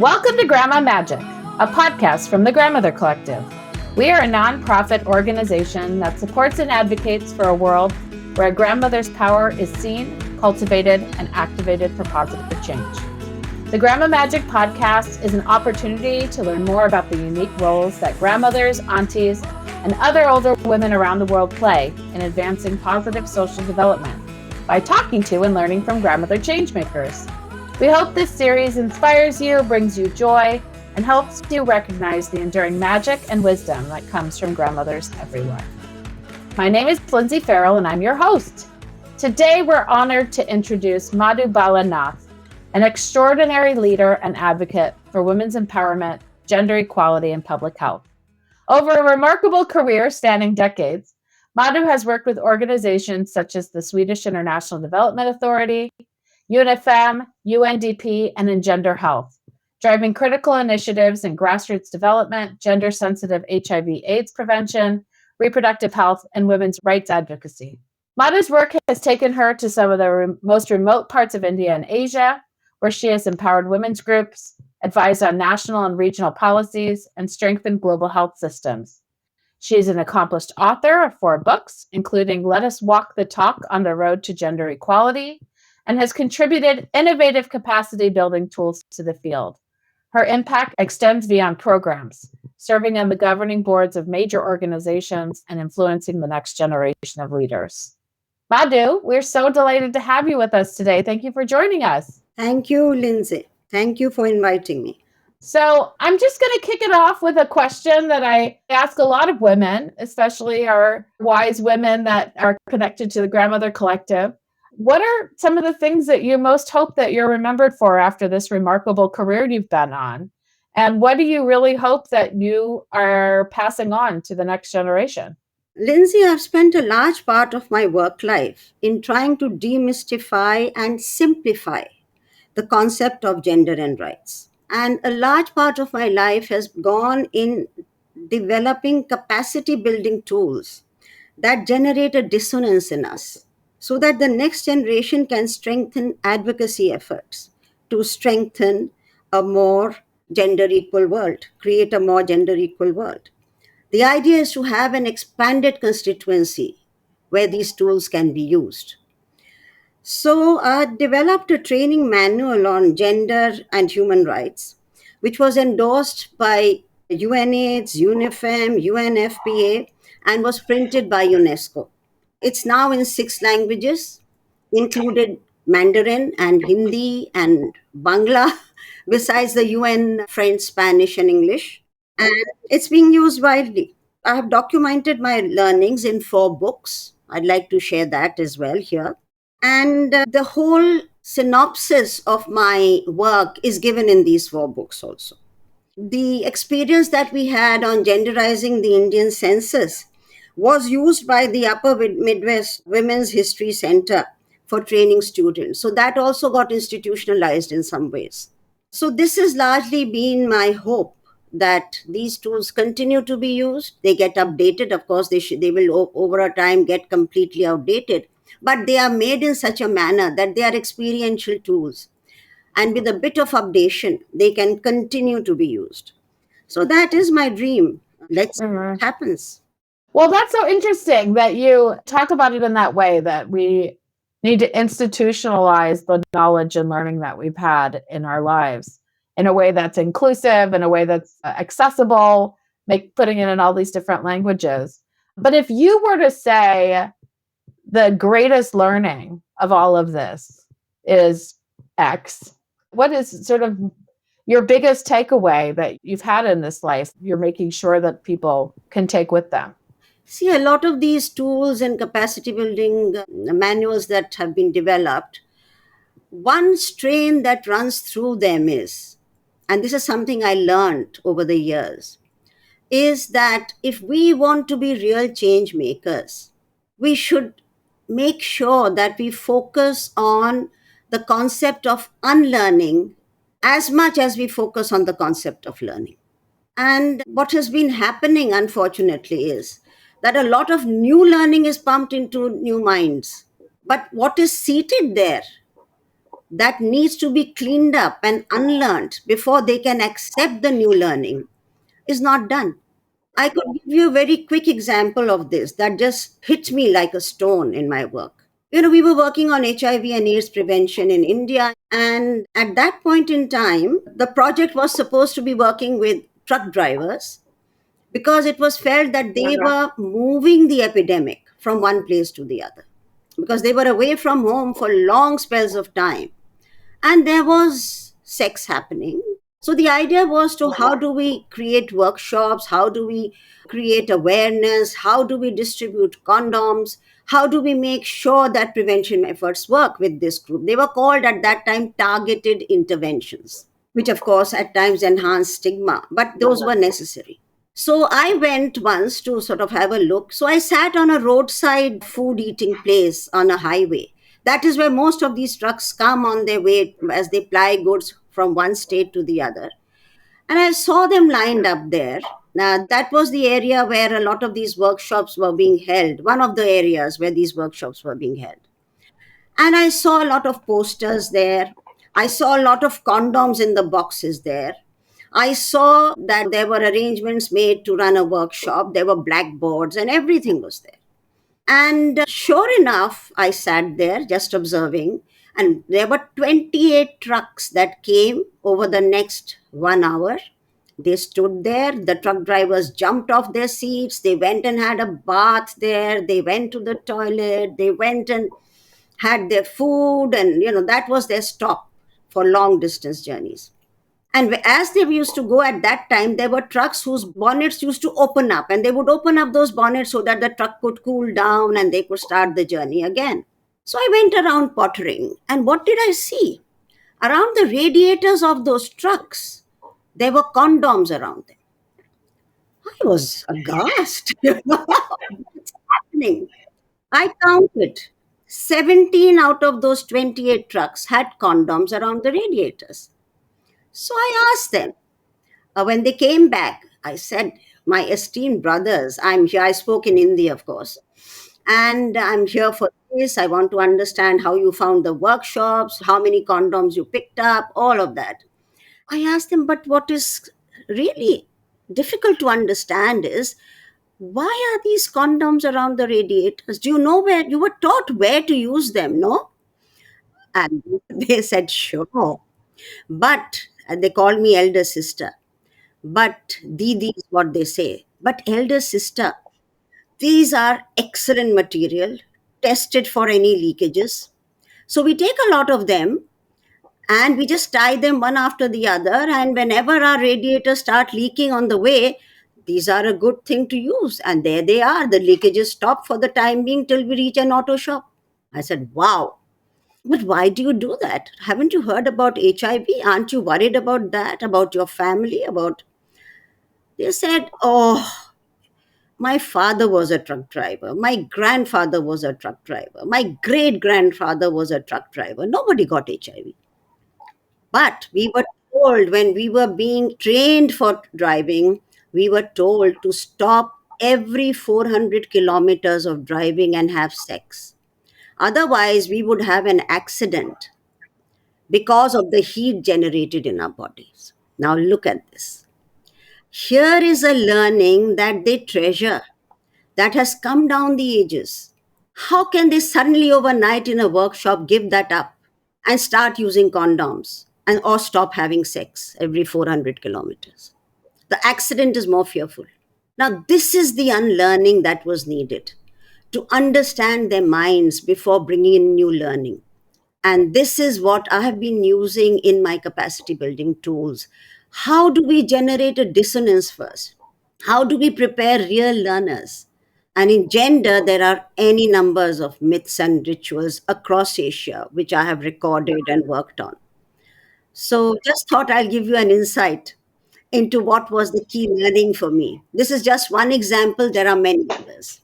Welcome to Grandma Magic, a podcast from the Grandmother Collective. We are a nonprofit organization that supports and advocates for a world where a grandmother's power is seen, cultivated, and activated for positive change. The Grandma Magic podcast is an opportunity to learn more about the unique roles that grandmothers, aunties, and other older women around the world play in advancing positive social development by talking to and learning from grandmother changemakers. We hope this series inspires you, brings you joy, and helps you recognize the enduring magic and wisdom that comes from grandmothers everywhere. My name is Lindsay Farrell, and I'm your host. Today, we're honored to introduce Madhu Bala Nath, an extraordinary leader and advocate for women's empowerment, gender equality, and public health. Over a remarkable career spanning decades, Madhu has worked with organizations such as the Swedish International Development Authority, UNIFEM, UNDP, and Engender Health, driving critical initiatives in grassroots development, gender-sensitive HIV/AIDS prevention, reproductive health, and women's rights advocacy. Madhu's work has taken her to some of the most remote parts of India and Asia, where she has empowered women's groups, advised on national and regional policies, and strengthened global health systems. She is an accomplished author of 4 books, including Let Us Walk the Talk on the Road to Gender Equality, and has contributed innovative capacity building tools to the field. Her impact extends beyond programs, serving on the governing boards of major organizations and influencing the next generation of leaders. Madhu, we're so delighted to have you with us today. Thank you for joining us. Thank you, Lindsay. Thank you for inviting me. So I'm just going to kick it off with a question that I ask a lot of women, especially our wise women that are connected to the Grandmother Collective. What are some of the things that you most hope that you're remembered for after this remarkable career you've been on? And what do you really hope that you are passing on to the next generation? Lindsay, I've spent a large part of my work life in trying to demystify and simplify the concept of gender and rights. And a large part of my life has gone in developing capacity building tools that generate a dissonance in us, so that the next generation can strengthen advocacy efforts to strengthen a more gender equal world, create a more gender equal world. The idea is to have an expanded constituency where these tools can be used. So I developed a training manual on gender and human rights, which was endorsed by UNAIDS, UNIFEM, UNFPA, and was printed by UNESCO. It's now in 6 languages, included Mandarin and Hindi and Bangla, besides the UN French, Spanish, and English. And it's being used widely. I have documented my learnings in 4 books. I'd like to share that as well here. And the whole synopsis of my work is given in these 4 books also. The experience that we had on genderizing the Indian census was used by the Upper Midwest Women's History Center for training students. So that also got institutionalized in some ways. So this has largely been my hope, that these tools continue to be used. They get updated. Of course, they will over a time get completely outdated, but they are made in such a manner that they are experiential tools. And with a bit of updation, they can continue to be used. So that is my dream. Let's see what happens. Well, that's so interesting that you talk about it in that way, that we need to institutionalize the knowledge and learning that we've had in our lives in a way that's inclusive, in a way that's accessible, putting it in all these different languages. But if you were to say the greatest learning of all of this is X, what is sort of your biggest takeaway that you've had in this life you're making sure that people can take with them? See, a lot of these tools and capacity building manuals that have been developed, one strain that runs through them is, and this is something I learned over the years, is that if we want to be real change makers, we should make sure that we focus on the concept of unlearning as much as we focus on the concept of learning. And what has been happening, unfortunately, is that a lot of new learning is pumped into new minds. But what is seated there that needs to be cleaned up and unlearned before they can accept the new learning is not done. I could give you a very quick example of this that just hit me like a stone in my work. We were working on HIV and AIDS prevention in India. And at that point in time, the project was supposed to be working with truck drivers because it was felt that they were moving the epidemic from one place to the other because they were away from home for long spells of time. And there was sex happening. So the idea was to how do we create workshops? How do we create awareness? How do we distribute condoms? How do we make sure that prevention efforts work with this group? They were called at that time targeted interventions, which of course at times enhanced stigma, but those were necessary. So I went once to sort of have a look. So I sat on a roadside food eating place on a highway. That is where most of these trucks come on their way as they ply goods from one state to the other. And I saw them lined up there. Now, that was the area where a lot of these workshops were being held, one of the areas where these workshops were being held. And I saw a lot of posters there. I saw a lot of condoms in the boxes there. I saw that there were arrangements made to run a workshop. There were blackboards and everything was there. And sure enough, I sat there just observing, and there were 28 trucks that came over the next 1 hour. They stood there. The truck drivers jumped off their seats. They went and had a bath there. They went to the toilet. They went and had their food. And, that was their stop for long distance journeys. And as they used to go at that time, there were trucks whose bonnets used to open up, and they would open up those bonnets so that the truck could cool down and they could start the journey again. So I went around pottering, and what did I see? Around the radiators of those trucks, there were condoms around them. I was aghast. What's happening? I counted 17 out of those 28 trucks had condoms around the radiators. So I asked them, when they came back, I said, my esteemed brothers, I'm here. I spoke in Hindi, of course. And I'm here for this. I want to understand how you found the workshops, how many condoms you picked up, all of that. I asked them, but what is really difficult to understand is why are these condoms around the radiators? Do you know where you were taught where to use them? No? And they said, sure. But, and they called me elder sister. But Didi is what they say. But elder sister, these are excellent material, tested for any leakages. So we take a lot of them and we just tie them one after the other. And whenever our radiators start leaking on the way, these are a good thing to use. And there they are. The leakages stop for the time being till we reach an auto shop. I said, wow. But why do you do that? Haven't you heard about HIV? Aren't you worried about that, about your family, about... They said, oh, my father was a truck driver. My grandfather was a truck driver. My great grandfather was a truck driver. Nobody got HIV. But we were told when we were being trained for driving, we were told to stop every 400 kilometers of driving and have sex. Otherwise, we would have an accident because of the heat generated in our bodies. Now, look at this. Here is a learning that they treasure, that has come down the ages. How can they suddenly overnight in a workshop give that up and start using condoms and or stop having sex every 400 kilometers? The accident is more fearful. Now, this is the unlearning that was needed to understand their minds before bringing in new learning. And this is what I have been using in my capacity building tools. How do we generate a dissonance first? How do we prepare real learners? And in gender, there are any numbers of myths and rituals across Asia, which I have recorded and worked on. So just thought I'll give you an insight into what was the key learning for me. This is just one example. There are many others.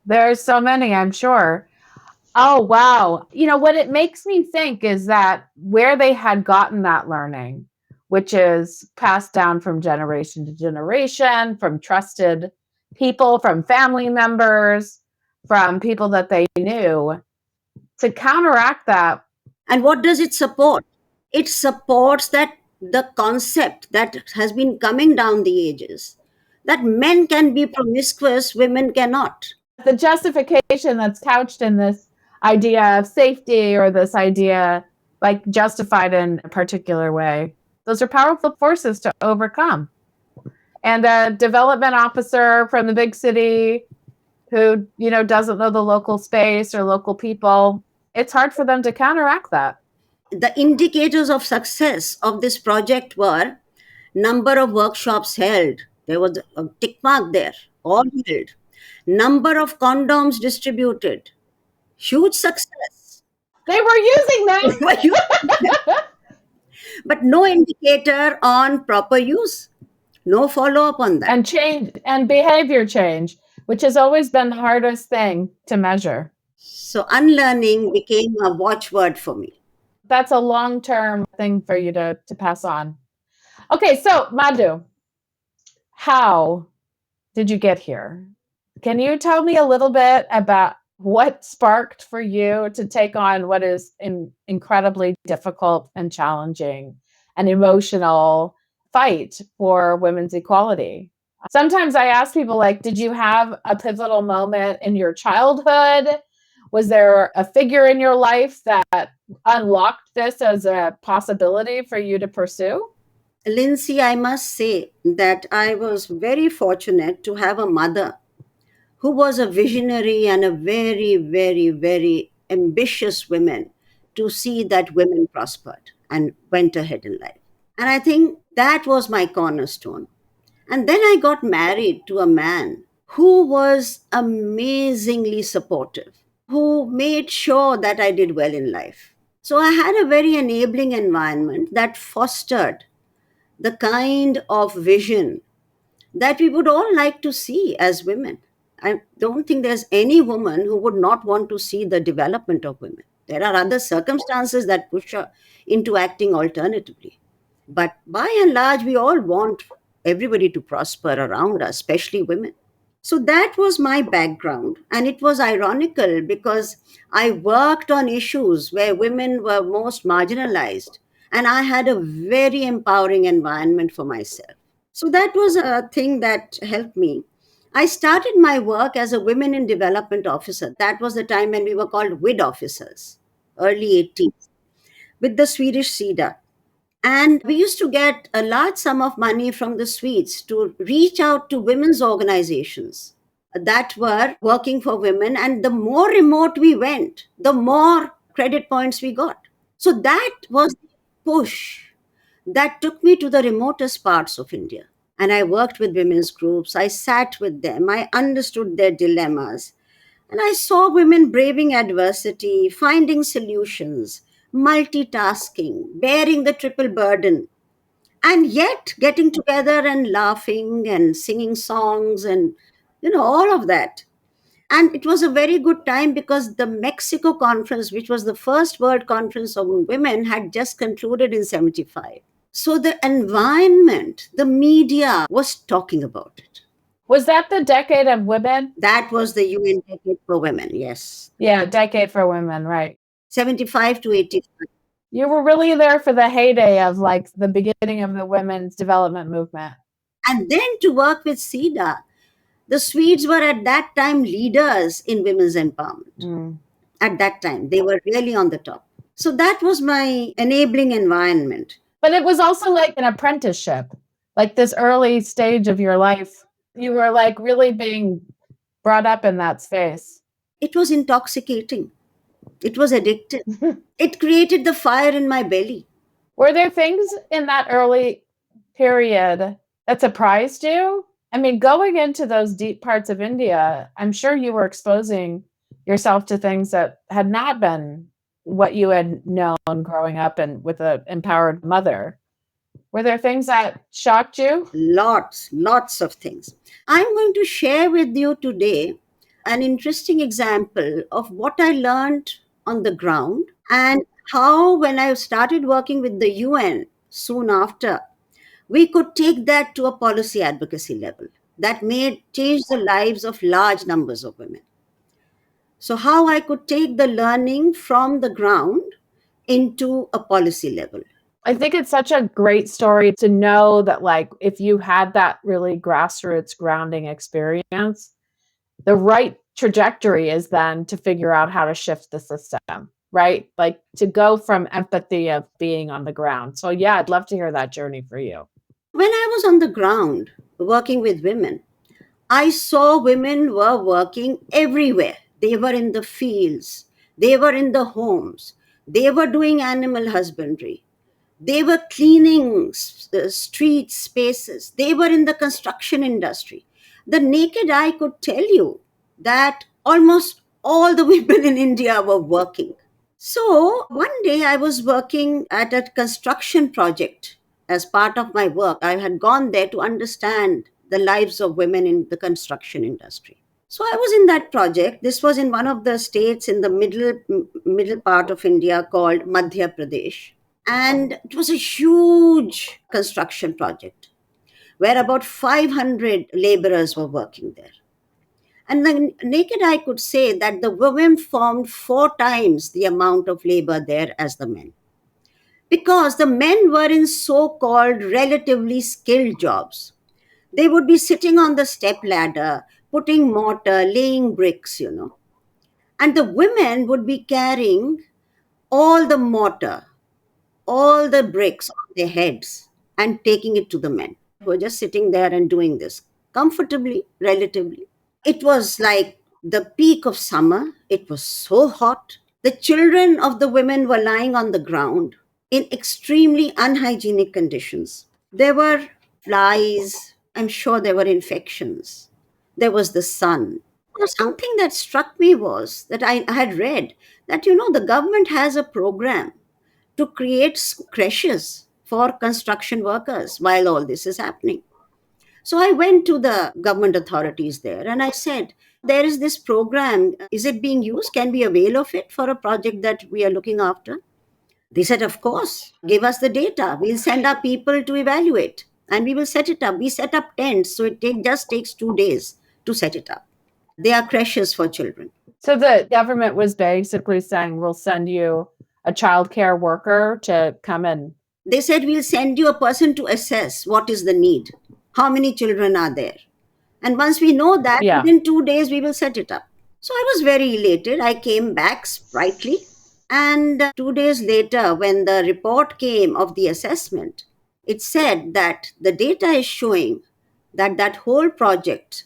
There's so many, I'm sure. Oh, wow. What it makes me think is that where they had gotten that learning, which is passed down from generation to generation, from trusted people, from family members, from people that they knew, to counteract that, And what does it support? It supports that the concept that has been coming down the ages, that men can be promiscuous, women cannot. The justification that's couched in this idea of safety or this idea like justified in a particular way, those are powerful forces to overcome. And a development officer from the big city who, doesn't know the local space or local people, it's hard for them to counteract that. The indicators of success of this project were number of workshops held. There was a tick mark there, all held. Number of condoms distributed. Huge success. They were using them. But no indicator on proper use. No follow up on that. And change and behavior change, which has always been the hardest thing to measure. So unlearning became a watchword for me. That's a long-term thing for you to pass on. Okay, so Madhu, how did you get here? Can you tell me a little bit about what sparked for you to take on what is incredibly difficult and challenging and emotional fight for women's equality? Sometimes I ask people, like, did you have a pivotal moment in your childhood? Was there a figure in your life that unlocked this as a possibility for you to pursue? Lindsay, I must say that I was very fortunate to have a mother who was a visionary and a very, very, very ambitious woman to see that women prospered and went ahead in life. And I think that was my cornerstone. And then I got married to a man who was amazingly supportive, who made sure that I did well in life. So I had a very enabling environment that fostered the kind of vision that we would all like to see as women. I don't think there's any woman who would not want to see the development of women. There are other circumstances that push her into acting alternatively. But by and large, we all want everybody to prosper around us, especially women. So that was my background. And it was ironical because I worked on issues where women were most marginalized. And I had a very empowering environment for myself. So that was a thing that helped me. I started my work as a Women in Development officer. That was the time when we were called WID officers, early 80s, with the Swedish SIDA. And we used to get a large sum of money from the Swedes to reach out to women's organizations that were working for women. And the more remote we went, the more credit points we got. So that was the push that took me to the remotest parts of India. And I worked with women's groups. I sat with them. I understood their dilemmas. And I saw women braving adversity, finding solutions, multitasking, bearing the triple burden, and yet getting together and laughing and singing songs and, all of that. And it was a very good time because the Mexico conference, which was the first World Conference on Women, had just concluded in 75. So the environment, the media was talking about it. Was that the Decade of Women? That was the UN Decade for Women, yes. Yeah, Decade for Women, right. 75 to 85. You were really there for the heyday of like the beginning of the women's development movement. And then to work with SIDA, the Swedes were at that time leaders in women's empowerment. At that time, they were really on the top. So that was my enabling environment. But it was also like an apprenticeship, like this early stage of your life. You were like really being brought up in that space. It was intoxicating. It was addictive. It created the fire in my belly. Were there things in that early period that surprised you? I mean, going into those deep parts of India, I'm sure you were exposing yourself to things that had not been what you had known growing up and with an empowered mother. Were there things that shocked you? Lots of things. I'm going to share with you today an interesting example of what I learned on the ground and how, when I started working with the UN soon after, we could take that to a policy advocacy level that may change the lives of large numbers of women. So how I could take the learning from the ground into a policy level. I think it's such a great story to know that, like, if you had that really grassroots grounding experience, the right trajectory is then to figure out how to shift the system, right? Like to go from empathy of being on the ground. So, yeah, I'd love to hear that journey for you. When I was on the ground working with women, I saw women were working everywhere. They were in the fields, they were in the homes, they were doing animal husbandry, they were cleaning street spaces, they were in the construction industry. The naked eye could tell you that almost all the women in India were working. So one day I was working at a construction project. As part of my work, I had gone there to understand the lives of women in the construction industry. So I was in that project. This was in one of the states in the middle part of India called Madhya Pradesh. And it was a huge construction project where about 500 laborers were working there. And the naked eye could say that the women formed 4 times the amount of labor there as the men. Because the men were in so called relatively skilled jobs. They would be sitting on the step ladder, putting mortar, laying bricks. And the women would be carrying all the mortar, all the bricks on their heads and taking it to the men who were just sitting there and doing this comfortably, relatively. It was like the peak of summer. It was so hot. The children of the women were lying on the ground in extremely unhygienic conditions. There were flies. I'm sure there were infections. There was the sun. Something that struck me was that I had read that, the government has a program to create creches for construction workers while all this is happening. So I went to the government authorities there and I said, there is this program. Is it being used? Can we avail of it for a project that we are looking after? They said, of course, give us the data. We'll send our people to evaluate and we will set it up. We set up tents, so it just takes 2 days to set it up. They are creches for children. So the government was basically saying, we'll send you a childcare worker to come in. They said, we'll send you a person to assess what is the need, how many children are there. And once we know that, within 2 days, we will set it up. So I was very elated. I came back sprightly. And 2 days later, when the report came of the assessment, it said that the data is showing that that whole project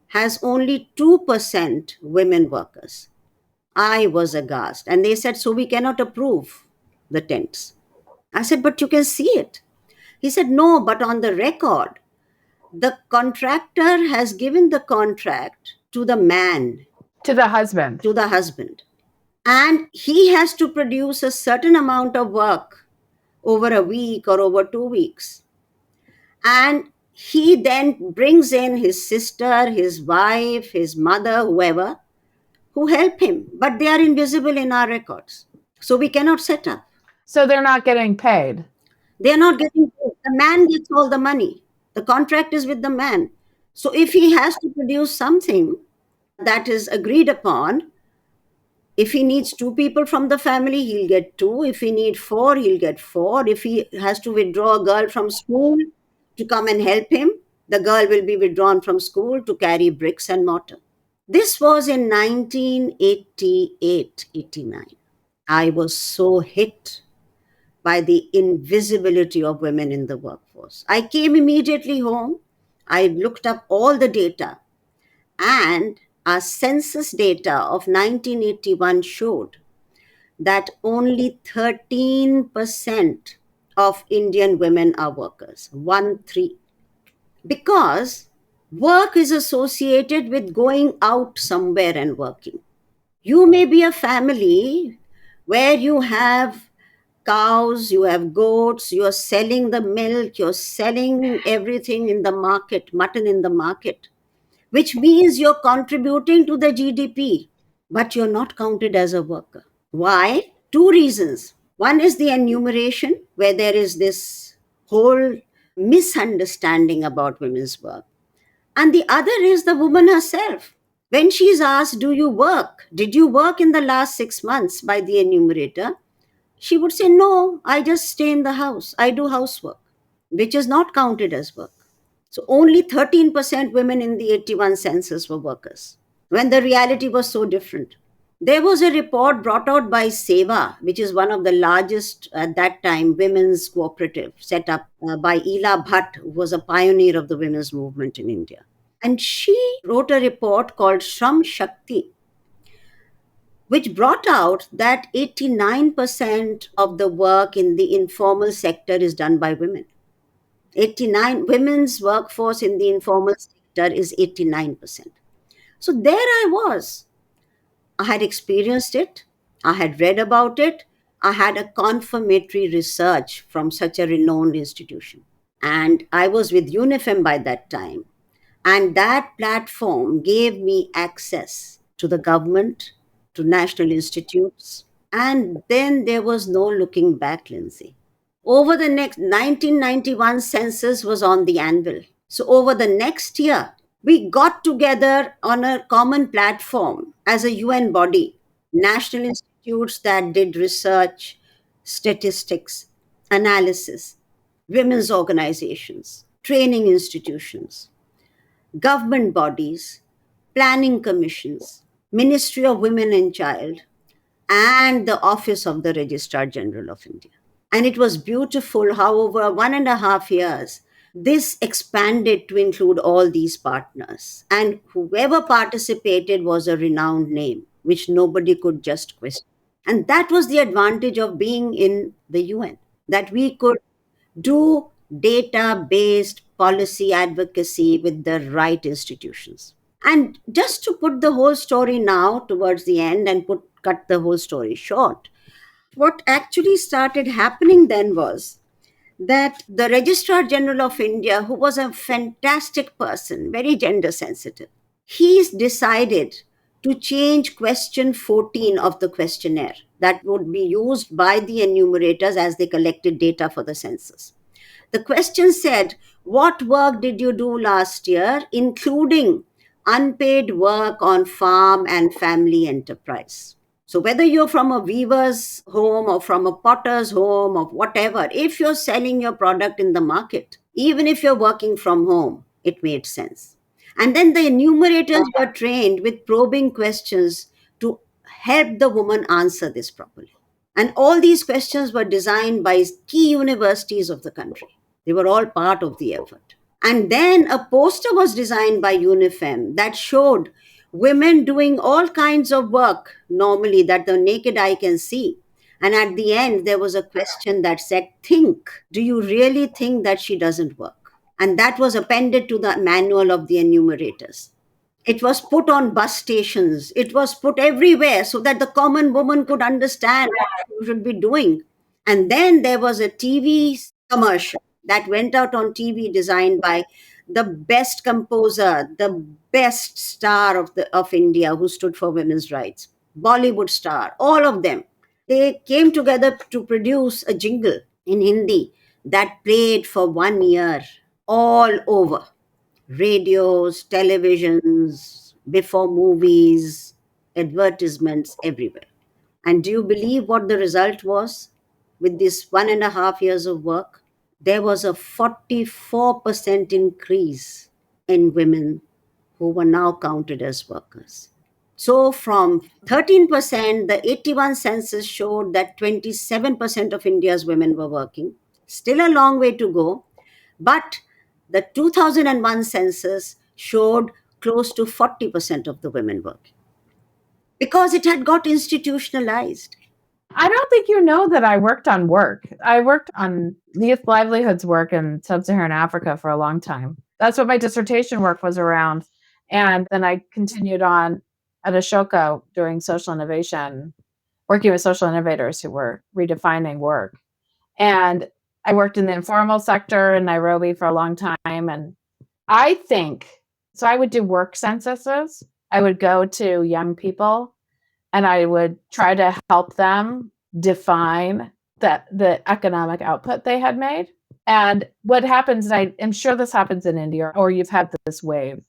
has only 2% women workers. I was aghast. And they said, so we cannot approve the tents. I said, but you can see it. He said, no, but on the record, the contractor has given the contract to the man. To the husband. To the husband. And he has to produce a certain amount of work over a week or over 2 weeks. And he then brings in his sister, his wife, his mother, whoever, who help him. But they are invisible in our records. So we cannot set up. So they're not getting paid. They're not getting paid. The man gets all the money. The contract is with the man. So if he has to produce something that is agreed upon, if he needs 2 people from the family, he'll get 2. If he needs 4, he'll get 4. If he has to withdraw a girl from school to come and help him, the girl will be withdrawn from school to carry bricks and mortar. This was in 1988-89. I was so hit by the invisibility of women in the workforce. I came immediately home. I looked up all the data, and our census data of 1981 showed that only 13% of Indian women are workers. 1-3. Because work is associated with going out somewhere and working. You may be a family where you have cows, you have goats, you're selling the milk, you're selling everything in the market, mutton in the market, which means you're contributing to the GDP, but you're not counted as a worker. Why? 2 reasons. One is the enumeration, where there is this whole misunderstanding about women's work. And the other is the woman herself. When she's asked, do you work? Did you work in the last 6 months by the enumerator? She would say, no, I just stay in the house. I do housework, which is not counted as work. So only 13% women in the 81 census were workers, when the reality was so different. There was a report brought out by SEVA, which is one of the largest at that time women's cooperative, set up by Ela Bhatt, who was a pioneer of the women's movement in India. And she wrote a report called Shram Shakti, which brought out that 89% of the work in the informal sector is done by women. 89 women's workforce in the informal sector is 89%. So there I was. I had experienced it, I had read about it, I had a confirmatory research from such a renowned institution. And I was with UNIFEM by that time. And that platform gave me access to the government, to national institutes. And then there was no looking back, Lindsay. Over the next 1991 census was on the anvil. So over the next year, we got together on a common platform as a UN body, national institutes that did research, statistics, analysis, women's organizations, training institutions, government bodies, planning commissions, Ministry of Women and Child, and the Office of the Registrar General of India. And it was beautiful how over 1.5 years, this expanded to include all these partners. And whoever participated was a renowned name, which nobody could just question. And that was the advantage of being in the UN, that we could do data based policy advocacy with the right institutions. And just to put the whole story now towards the end and cut the whole story short, what actually started happening then was that the Registrar General of India, who was a fantastic person, very gender sensitive, he's decided to change question 14 of the questionnaire that would be used by the enumerators as they collected data for the census. The question said, what work did you do last year, including unpaid work on farm and family enterprise? So whether you're from a weaver's home or from a potter's home or whatever, if you're selling your product in the market, even if you're working from home, it made sense. And then the enumerators were trained with probing questions to help the woman answer this properly. And all these questions were designed by key universities of the country. They were all part of the effort. And then a poster was designed by UNIFEM that showed women doing all kinds of work normally that the naked eye can see. And at the end, there was a question that said, think, do you really think that she doesn't work? And that was appended to the manual of the enumerators. It was put on bus stations. It was put everywhere so that the common woman could understand what she should be doing. And then there was a TV commercial that went out on TV designed by the best composer, the best star of India who stood for women's rights, Bollywood star, all of them. They came together to produce a jingle in Hindi that played for 1 year all over. Radios, televisions, before movies, advertisements everywhere. And do you believe what the result was with this 1.5 years of work? There was a 44% increase in women who were now counted as workers. So from 13%, the 81 census showed that 27% of India's women were working. Still a long way to go, but the 2001 census showed close to 40% of the women working because it had got institutionalized. I don't think you know that I worked on work. I worked on youth livelihoods work in sub-Saharan Africa for a long time. That's what my dissertation work was around. And then I continued on at Ashoka doing social innovation, working with social innovators who were redefining work. And I worked in the informal sector in Nairobi for a long time. And I think, so I would do work censuses. I would go to young people and I would try to help them define the economic output they had made. And what happens, and I'm sure this happens in India, or you've had this wave,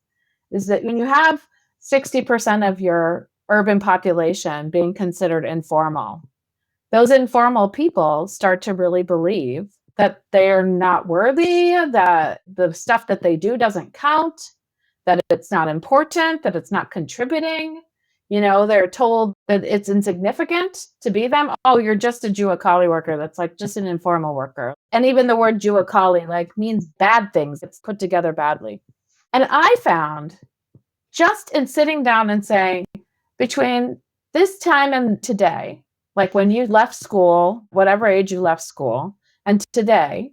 is that when you have 60% of your urban population being considered informal, those informal people start to really believe that they're not worthy, that the stuff that they do doesn't count, that it's not important, that it's not contributing. They're told that it's insignificant to be them. Oh, you're just a Juakali worker. That's like just an informal worker. And even the word Juakali means bad things. It's put together badly. And I found just in sitting down and saying, between this time and today, like when you left school, whatever age you left school, and today,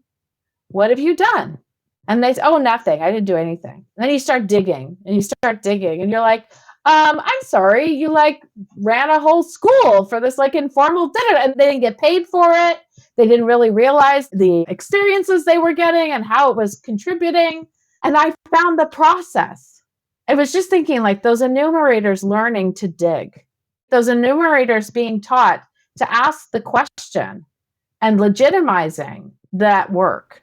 what have you done? And they say, oh, nothing. I didn't do anything. And then you start digging and you're like, I'm sorry, you ran a whole school for this informal dinner and they didn't get paid for it. They didn't really realize the experiences they were getting and how it was contributing. And I found the process. I was just thinking those enumerators learning to dig, those enumerators being taught to ask the question and legitimizing that work.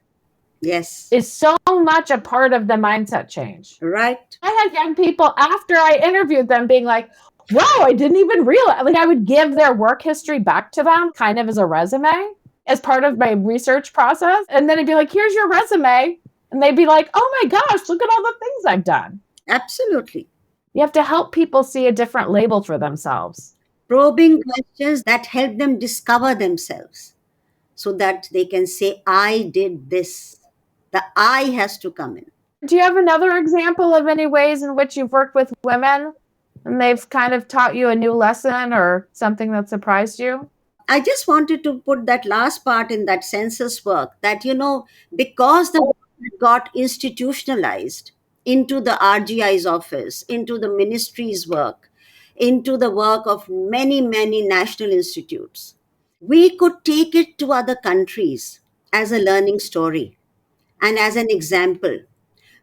Yes. Is so much a part of the mindset change. Right. I had young people after I interviewed them being like, wow, I didn't even realize. I would give their work history back to them kind of as a resume as part of my research process. And then I'd be like, here's your resume. And they'd be like, oh my gosh, look at all the things I've done. Absolutely. You have to help people see a different label for themselves. Probing questions that help them discover themselves so that they can say, I did this. The I has to come in. Do you have another example of any ways in which you've worked with women and they've kind of taught you a new lesson or something that surprised you? I just wanted to put that last part in that census work that, because the work got institutionalized into the RGI's office, into the ministry's work, into the work of many, many national institutes, we could take it to other countries as a learning story and as an example.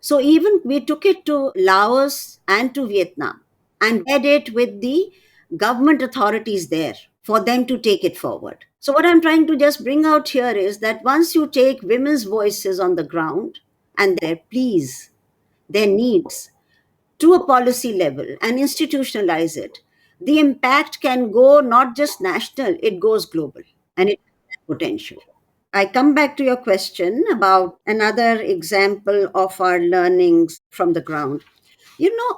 So even we took it to Laos and to Vietnam and read it with the government authorities there for them to take it forward. So what I'm trying to just bring out here is that once you take women's voices on the ground and their pleas, their needs to a policy level and institutionalize it, the impact can go not just national, it goes global and it has potential. I come back to your question about another example of our learnings from the ground.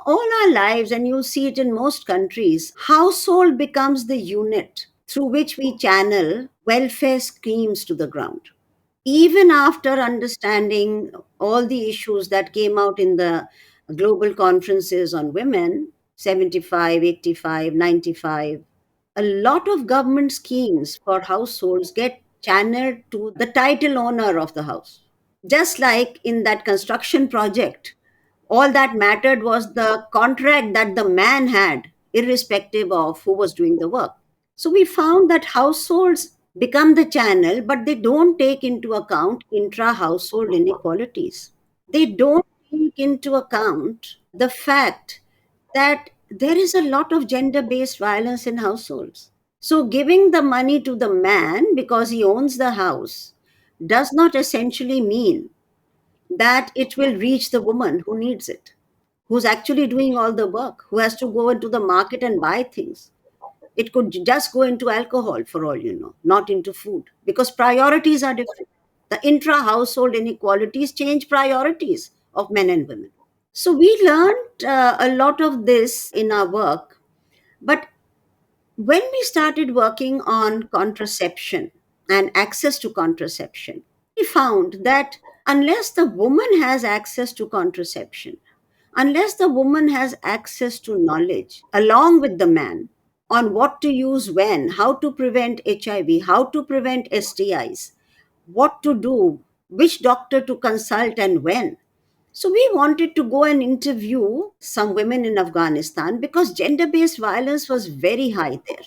All our lives, and you'll see it in most countries, household becomes the unit through which we channel welfare schemes to the ground. Even after understanding all the issues that came out in the global conferences on women, 75, 85, 95, a lot of government schemes for households get channeled to the title owner of the house. Just like in that construction project, all that mattered was the contract that the man had, irrespective of who was doing the work. So we found that households become the channel, but they don't take into account intra-household inequalities. They don't take into account the fact that there is a lot of gender-based violence in households. So giving the money to the man because he owns the house does not essentially mean that it will reach the woman who needs it, who's actually doing all the work, who has to go into the market and buy things. It could just go into alcohol for all you know, not into food, because priorities are different. The intra-household inequalities change priorities of men and women. So we learned a lot of this in our work. But when we started working on contraception and access to contraception, we found that unless the woman has access to contraception, unless the woman has access to knowledge along with the man on what to use when, how to prevent HIV, how to prevent STIs, what to do, which doctor to consult and when. So we wanted to go and interview some women in Afghanistan because gender-based violence was very high there.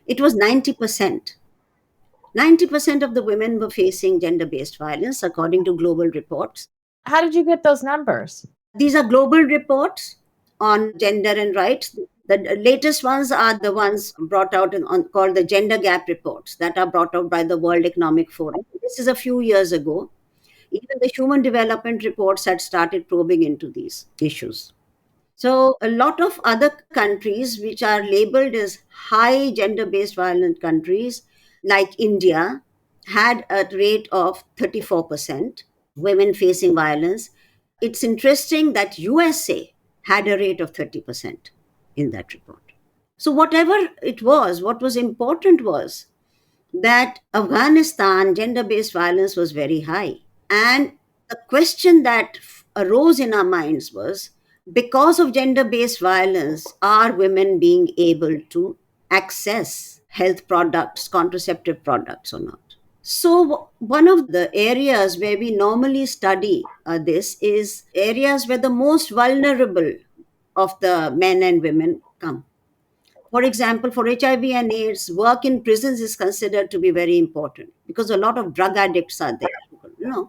It was 90%. 90% of the women were facing gender-based violence, according to global reports. How did you get those numbers? These are global reports on gender and rights. The latest ones are the ones brought out called the gender gap reports that are brought out by the World Economic Forum. This is a few years ago. Even the human development reports had started probing into these issues. So, a lot of other countries which are labeled as high gender based violent countries, like India, had a rate of 34% women facing violence. It's interesting that USA had a rate of 30% in that report. So, whatever it was, what was important was that Afghanistan gender based violence was very high. And the question that arose in our minds was, because of gender based violence, are women being able to access health products, contraceptive products, or not? So, one of the areas where we normally study this is areas where the most vulnerable of the men and women come. For example, for HIV and AIDS, work in prisons is considered to be very important because a lot of drug addicts are there,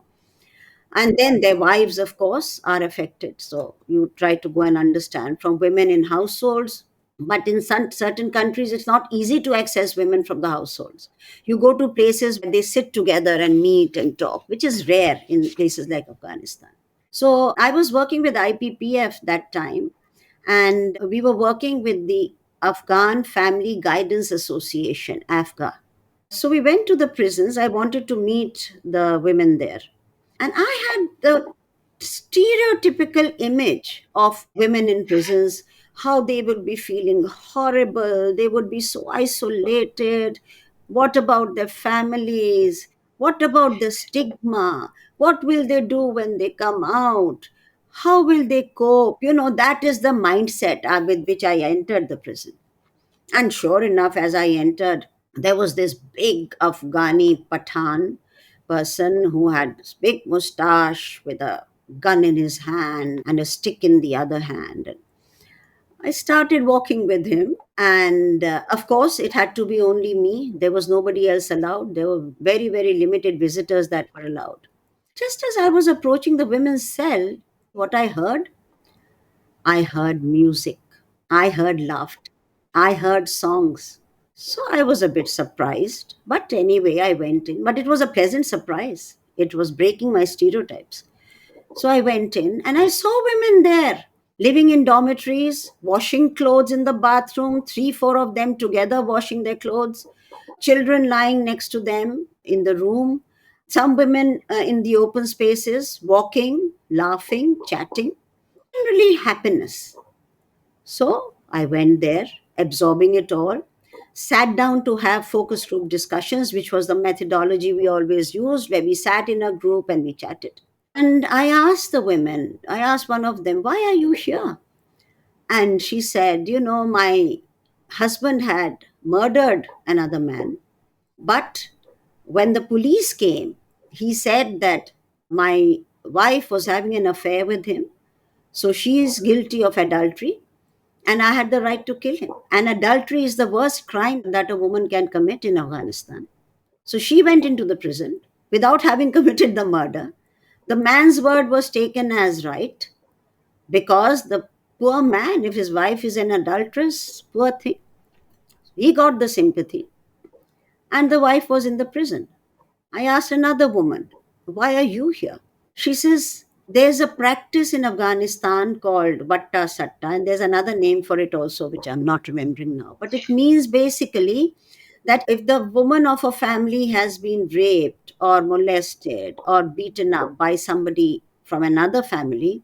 and then their wives, of course, are affected. So you try to go and understand from women in households. But in some certain countries, it's not easy to access women from the households. You go to places where they sit together and meet and talk, which is rare in places like Afghanistan. So I was working with IPPF that time, and we were working with the Afghan Family Guidance Association, AFGA. So we went to the prisons. I wanted to meet the women there. And I had the stereotypical image of women in prisons, how they would be feeling horrible, they would be so isolated. What about their families? What about the stigma? What will they do when they come out? How will they cope? That is the mindset with which I entered the prison. And sure enough, as I entered, there was this big Afghani Pathan person who had this big mustache with a gun in his hand and a stick in the other hand. And I started walking with him, and of course, it had to be only me. There was nobody else allowed. There were very, very limited visitors that were allowed. Just as I was approaching the women's cell, what I heard music, I heard laughter, I heard songs. So I was a bit surprised. But anyway, I went in. But it was a pleasant surprise. It was breaking my stereotypes. So I went in and I saw women there living in dormitories, washing clothes in the bathroom, three, four of them together washing their clothes, children lying next to them in the room, some women in the open spaces, walking, laughing, chatting, really happiness. So I went there, absorbing it all, sat down to have focus group discussions, which was the methodology we always used, where we sat in a group and we chatted. And I asked the women, I asked one of them, why are you here? And she said, my husband had murdered another man. But when the police came, he said that my wife was having an affair with him. So she is guilty of adultery and I had the right to kill him. And adultery is the worst crime that a woman can commit in Afghanistan. So she went into the prison without having committed the murder. The man's word was taken as right because the poor man, if his wife is an adulteress, poor thing, he got the sympathy. And the wife was in the prison. I asked another woman, why are you here? She says, there's a practice in Afghanistan called Vatta Satta, and there's another name for it also, which I'm not remembering now. But it means basically that if the woman of a family has been raped or molested or beaten up by somebody from another family,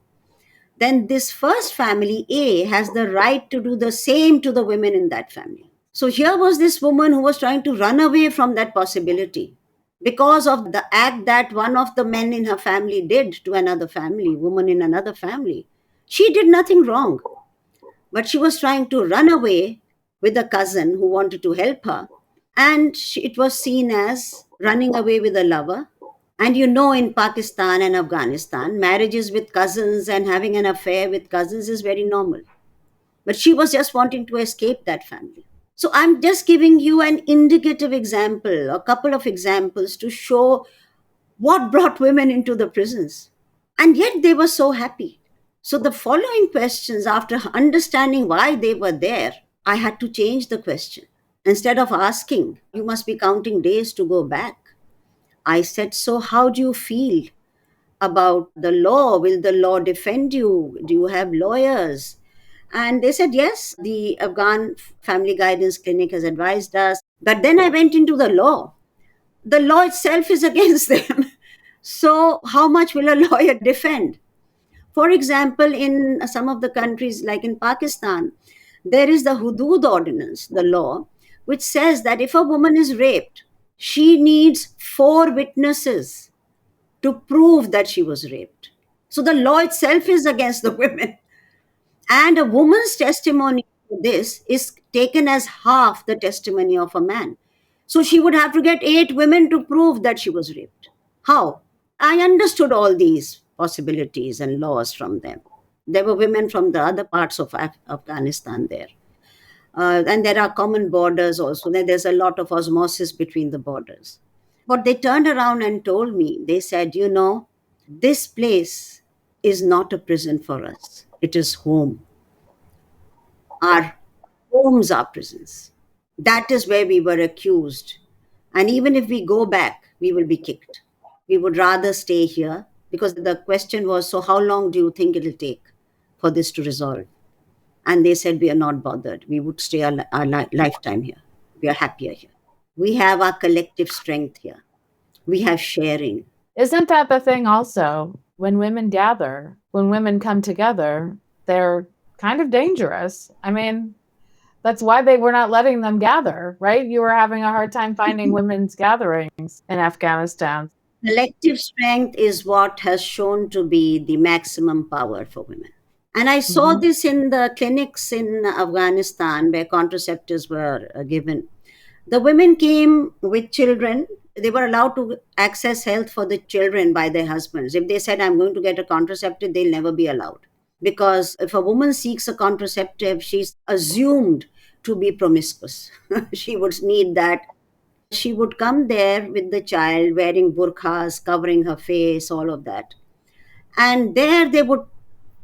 then this first family A has the right to do the same to the women in that family. So here was this woman who was trying to run away from that possibility because of the act that one of the men in her family did to another family, woman in another family. She did nothing wrong, but she was trying to run away with a cousin who wanted to help her. And it was seen as running away with a lover. And in Pakistan and Afghanistan, marriages with cousins and having an affair with cousins is very normal. But she was just wanting to escape that family. So I'm just giving you an indicative example, a couple of examples to show what brought women into the prisons. And yet they were so happy. So the following questions, after understanding why they were there, I had to change the question. Instead of asking, you must be counting days to go back, I said, so how do you feel about the law? Will the law defend you? Do you have lawyers? And they said, yes, the Afghan Family Guidance Clinic has advised us. But then I went into the law. The law itself is against them. So, how much will a lawyer defend? For example, in some of the countries, like in Pakistan, there is the Hudud Ordinance, the law, which says that if a woman is raped, she needs 4 witnesses to prove that she was raped. So the law itself is against the women. And a woman's testimony to this is taken as half the testimony of a man. So she would have to get 8 women to prove that she was raped. How? I understood all these possibilities and laws from them. There were women from the other parts of Afghanistan there. And there are common borders also. There's a lot of osmosis between the borders. But they turned around and told me, they said, this place is not a prison for us. It is home. Our homes are prisons. That is where we were accused. And even if we go back, we will be kicked. We would rather stay here because the question was, so how long do you think it'll take for this to resolve? And they said, we are not bothered. We would stay our lifetime here. We are happier here. We have our collective strength here. We have sharing. Isn't that the thing also? When women gather, when women come together, they're kind of dangerous. I mean, that's why they were not letting them gather, right? You were having a hard time finding women's gatherings in Afghanistan. Collective strength is what has shown to be the maximum power for women. And I saw this in the clinics in Afghanistan where contraceptives were given. The women came with children. They were allowed to access health for the children by their husbands. If they said, I'm going to get a contraceptive, they'll never be allowed. Because if a woman seeks a contraceptive, she's assumed to be promiscuous. She would need that. She would come there with the child wearing burqas, covering her face, all of that. And there they would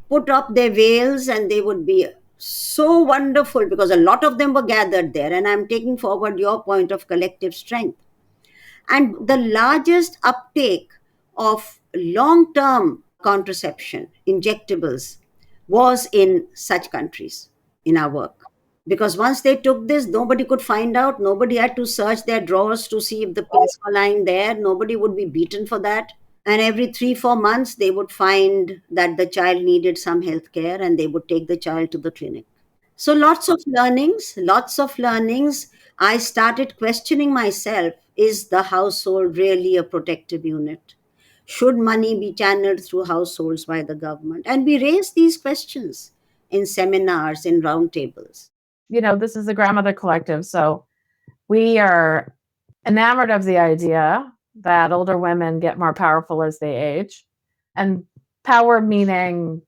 put up their veils and they would be so wonderful because a lot of them were gathered there. And I'm taking forward your point of collective strength. And the largest uptake of long term contraception, injectables, was in such countries in our work. Because once they took this, nobody could find out. Nobody had to search their drawers to see if the pills were lying there. Nobody would be beaten for that. And every 3-4 months, they would find that the child needed some health care and they would take the child to the clinic. So lots of learnings, lots of learnings. I started questioning myself, is the household really a protective unit? Should money be channeled through households by the government? And we raised these questions in seminars, in roundtables. This is the Grandmother Collective. So we are enamored of the idea that older women get more powerful as they age. And power meaning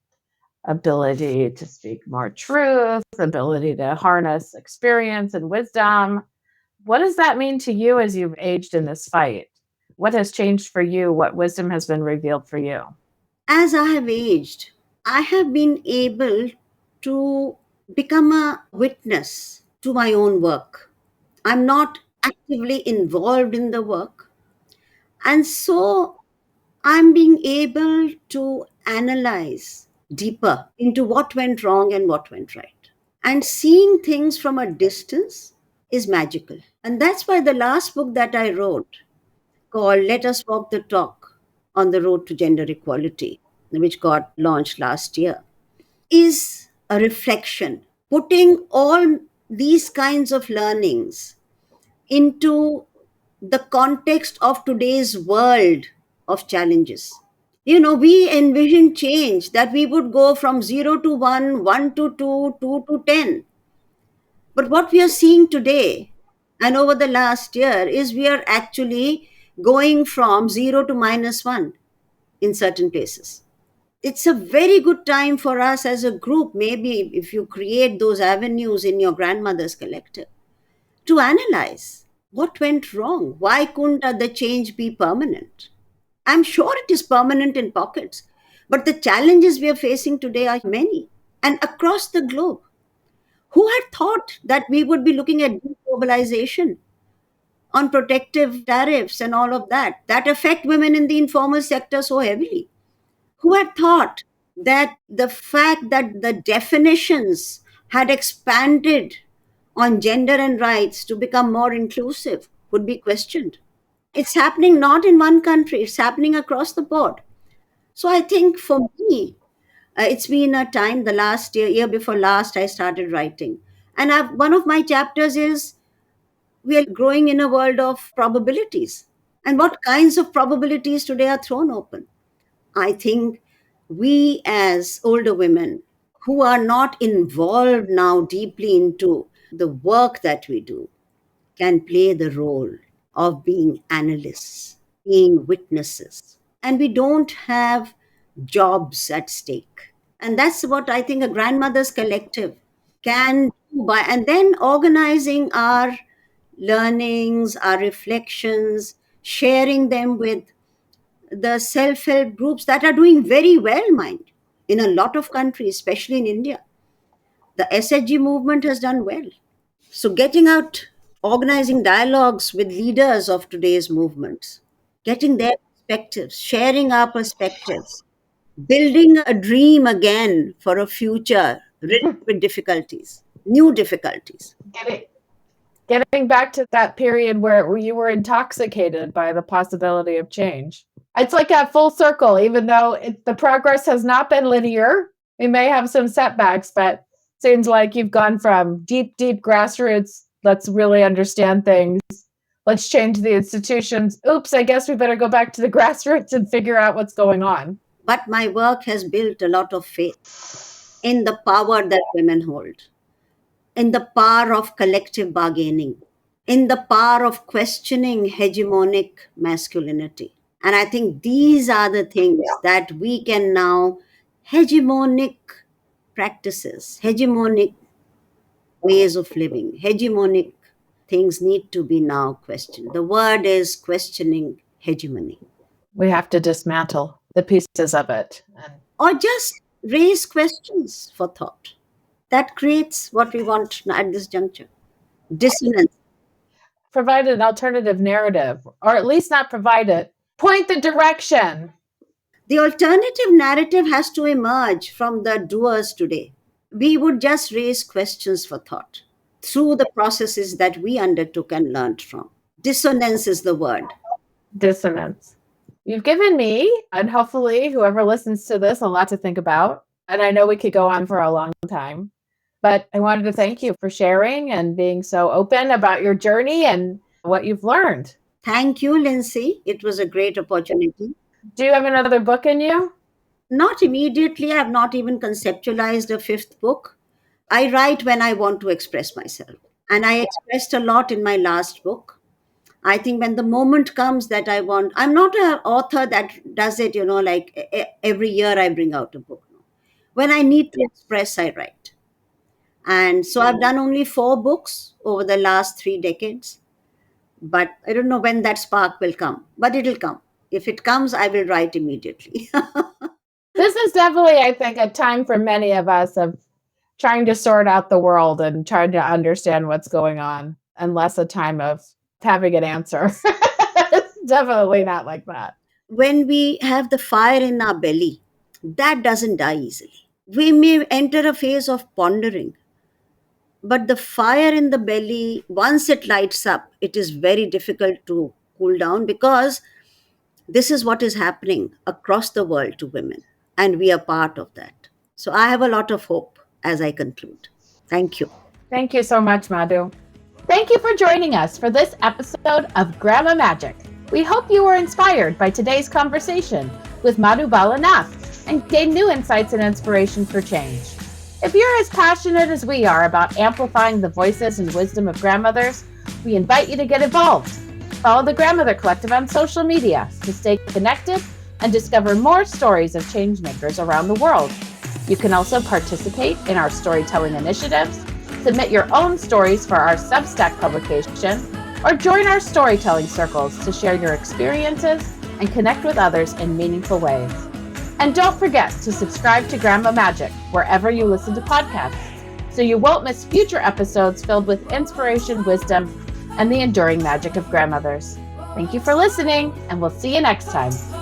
ability to speak more truth, ability to harness experience and wisdom. What does that mean to you as you've aged in this fight? What has changed for you? What wisdom has been revealed for you? As I have aged, I have been able to become a witness to my own work. I'm not actively involved in the work. And so I'm being able to analyze deeper into what went wrong and what went right. And seeing things from a distance is magical. And that's why the last book that I wrote, called Let Us Walk the Talk on the Road to Gender Equality, which got launched last year, is a reflection, putting all these kinds of learnings into the context of today's world of challenges. We envision change that we would go from 0 to 1, 1 to 2, 2 to 10. But what we are seeing today and over the last year is we are actually going from 0 to -1 in certain places. It's a very good time for us as a group, maybe if you create those avenues in your grandmother's collective, to analyze what went wrong. Why couldn't the change be permanent? I'm sure it is permanent in pockets, but the challenges we are facing today are many and across the globe. Who had thought that we would be looking at deglobalization on protective tariffs and all of that affect women in the informal sector so heavily? Who had thought that the fact that the definitions had expanded on gender and rights to become more inclusive would be questioned. It's happening not in one country, it's happening across the board. So I think for me, it's been a time, the last year before last, I started writing. And one of my chapters is we are growing in a world of probabilities. And what kinds of probabilities today are thrown open? I think we, as older women who are not involved now deeply into the work that we do, can play the role of being analysts, being witnesses. And we don't have jobs at stake. And that's what I think a grandmother's collective can do by, and then organizing our learnings, our reflections, sharing them with the self-help groups that are doing very well, mind, in a lot of countries, especially in India. The SHG movement has done well. So getting out, organizing dialogues with leaders of today's movements, getting their perspectives, sharing our perspectives, building a dream again for a future ridden with difficulties, new difficulties. Getting, getting back to that period where you were intoxicated by the possibility of change. It's like a full circle, even though the progress has not been linear. We may have some setbacks, but seems like you've gone from deep, deep grassroots. Let's really understand things. Let's change the institutions. Oops, I guess we better go back to the grassroots and figure out what's going on. But my work has built a lot of faith in the power that women hold, in the power of collective bargaining, in the power of questioning hegemonic masculinity. And I think these are the things that we can now, hegemonic practices, hegemonic ways of living, hegemonic things need to be now questioned. The word is questioning hegemony. We have to dismantle the pieces of it. Or just raise questions for thought. That creates what we want at this juncture, dissonance. Provide an alternative narrative, or at least not provide it. Point the direction. The alternative narrative has to emerge from the doers today. We would just raise questions for thought through the processes that we undertook and learned from. Dissonance is the word. Dissonance. You've given me, and hopefully whoever listens to this, a lot to think about. And I know we could go on for a long time, but I wanted to thank you for sharing and being so open about your journey and what you've learned. Thank you, Lindsay. It was a great opportunity. Do you have another book in you? Not immediately. I have not even conceptualized a fifth book. I write when I want to express myself. And I expressed a lot in my last book. I think when the moment comes that I want, I'm not an author that does it, like every year I bring out a book. When I need to express, I write. And so I've done only 4 books over the last 3 decades. But I don't know when that spark will come, but it'll come. If it comes, I will write immediately. This is definitely, I think, a time for many of us of trying to sort out the world and trying to understand what's going on, and less a time of having an answer. It's definitely not like that. When we have the fire in our belly, that doesn't die easily. We may enter a phase of pondering, but the fire in the belly, once it lights up, it is very difficult to cool down, because this is what is happening across the world to women, and we are part of that. So I have a lot of hope as I conclude. Thank you. Thank you so much, Madhu. Thank you for joining us for this episode of Grandma Magic. We hope you were inspired by today's conversation with Madhubala Nath and gained new insights and inspiration for change. If you're as passionate as we are about amplifying the voices and wisdom of grandmothers, we invite you to get involved. Follow the Grandmother Collective on social media to stay connected and discover more stories of changemakers around the world. You can also participate in our storytelling initiatives, submit your own stories for our Substack publication, or join our storytelling circles to share your experiences and connect with others in meaningful ways. And don't forget to subscribe to Grandma Magic wherever you listen to podcasts, so you won't miss future episodes filled with inspiration, wisdom, and the enduring magic of grandmothers. Thank you for listening, and we'll see you next time.